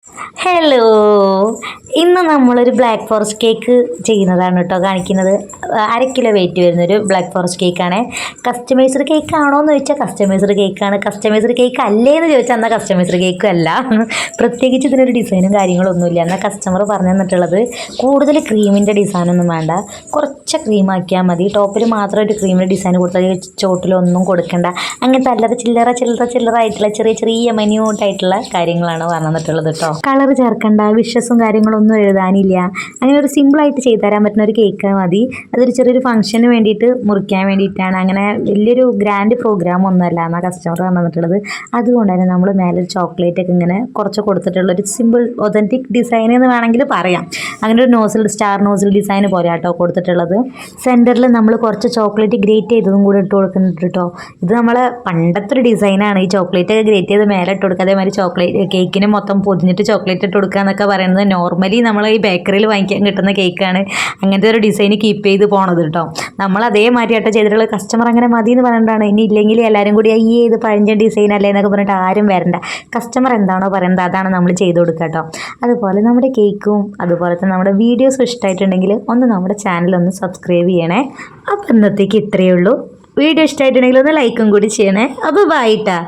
Hello, ഇന്ന് നമ്മളൊരു black forest cake ചെയ്യുന്നതാണ് കേട്ടോ കാണിക്കുന്നത്. 1/2 കിലോ വെയിറ്റ് വരുന്നൊരു ബ്ലാക്ക് ഫോറസ്റ്റ് കേക്കാണ്. കസ്റ്റമൈസ്ഡ് കേക്ക് ആണോ എന്ന് ചോദിച്ചാൽ കസ്റ്റമൈസ്ഡ് കേക്കാണ്. കസ്റ്റമൈസ്ഡ് കേക്ക് അല്ലേ എന്ന് ചോദിച്ചാൽ എന്നാൽ കസ്റ്റമൈസ്ഡ് കേക്കും അല്ല. പ്രത്യേകിച്ച് ഇതിനൊരു ഡിസൈനും കാര്യങ്ങളൊന്നുമില്ല. എന്നാൽ കസ്റ്റമർ പറഞ്ഞു തന്നിട്ടുള്ളത് കൂടുതൽ ക്രീമിൻ്റെ ഡിസൈനൊന്നും വേണ്ട, കുറച്ച് ക്രീം ആക്കിയാൽ മതി, ടോപ്പിൽ മാത്രമായിട്ട് ക്രീമിൻ്റെ ഡിസൈൻ കൊടുത്താൽ ചോട്ടിലൊന്നും കൊടുക്കണ്ട, അങ്ങനത്തെ അല്ലാതെ ചില്ലറ ആയിട്ടുള്ള ചെറിയ ചെറിയ മന്യൂട്ടായിട്ടുള്ള കാര്യങ്ങളാണ് പറഞ്ഞു തന്നിട്ടുള്ളത് കേട്ടോ. കളർ ചേർക്കണ്ട, വിഷസും കാര്യങ്ങളൊന്നും എഴുതാനില്ല. അങ്ങനെ ഒരു സിമ്പിളായിട്ട് ചെയ്തു തരാൻ പറ്റുന്ന ഒരു കേക്ക് മതി. അതൊരു ചെറിയൊരു ഫംഗ്ഷന് വേണ്ടിയിട്ട് മുറിക്കാൻ വേണ്ടിയിട്ടാണ്. അങ്ങനെ വലിയൊരു ഗ്രാൻഡ് പ്രോഗ്രാം ഒന്നുമല്ല എന്നാണ് കസ്റ്റമർ തന്നിട്ടുള്ളത്. അതുകൊണ്ട് തന്നെ നമ്മൾ മേലെ ഒരു ചോക്ലേറ്റ് ഒക്കെ ഇങ്ങനെ കുറച്ച് കൊടുത്തിട്ടുള്ള ഒരു സിമ്പിൾ ഒതൻറ്റിക് ഡിസൈൻ എന്ന് വേണമെങ്കിൽ പറയാം. അങ്ങനെ ഒരു സ്റ്റാർ നോസിൽ ഡിസൈൻ പോലെ കേട്ടോ കൊടുത്തിട്ടുള്ളത്. സെൻറ്ററിൽ നമ്മൾ കുറച്ച് ചോക്ലേറ്റ് ഗ്രേറ്റ് ചെയ്തതും കൂടെ ഇട്ട് കൊടുക്കുന്നുണ്ട് കേട്ടോ. ഇത് നമ്മളെ പണ്ടത്തെ ഒരു ഡിസൈനാണ്. ഈ ചോക്ലേറ്റ് ഒക്കെ ഗ്രേറ്റ് ചെയ്ത് മേലെ ഇട്ട് കൊടുക്കുക, അതേമാതിരി ചോക്ലേറ്റ് കേക്കിന് മൊത്തം പൊതിഞ്ഞിട്ട് ചോക്ലേറ്റ് ഇട്ട് കൊടുക്കുക എന്നൊക്കെ പറയുന്നത് നോർമലി നമ്മൾ ഈ ബേക്കറിയിൽ വാങ്ങിക്കാൻ കിട്ടുന്ന കേക്കാണ്. അങ്ങനത്തെ ഒരു ഡിസൈൻ കീപ്പ് ചെയ്ത് പോണത് കേട്ടോ. നമ്മൾ അതേമാതിരി ആട്ടോ ചെയ്തിട്ടുള്ള. കസ്റ്റമർ അങ്ങനെ മതി എന്ന് പറഞ്ഞിട്ടാണ്. ഇനി ഇല്ലെങ്കിൽ എല്ലാവരും കൂടി ഈ ഇത് പഴഞ്ചൻ ഡിസൈൻ അല്ലേ എന്നൊക്കെ പറഞ്ഞിട്ട് ആരും വരണ്ട. കസ്റ്റമർ എന്താണോ പറയുന്നത് അതാണ് നമ്മൾ ചെയ്ത് കൊടുക്കുക കേട്ടോ. അതുപോലെ നമ്മുടെ കേക്കും അതുപോലെ തന്നെ നമ്മുടെ വീഡിയോസും ഇഷ്ടമായിട്ടുണ്ടെങ്കിൽ ഒന്ന് നമ്മുടെ ചാനലൊന്ന് സബ്സ്ക്രൈബ് ചെയ്യണേ. അപ്പോൾ ഇന്നത്തേക്ക് ഇത്രയേ ഉള്ളൂ. വീഡിയോ ഇഷ്ടമായിട്ടുണ്ടെങ്കിൽ ഒന്ന് ലൈക്കും കൂടി ചെയ്യണേ. അപ്പോൾ ബൈ ട്ടാ.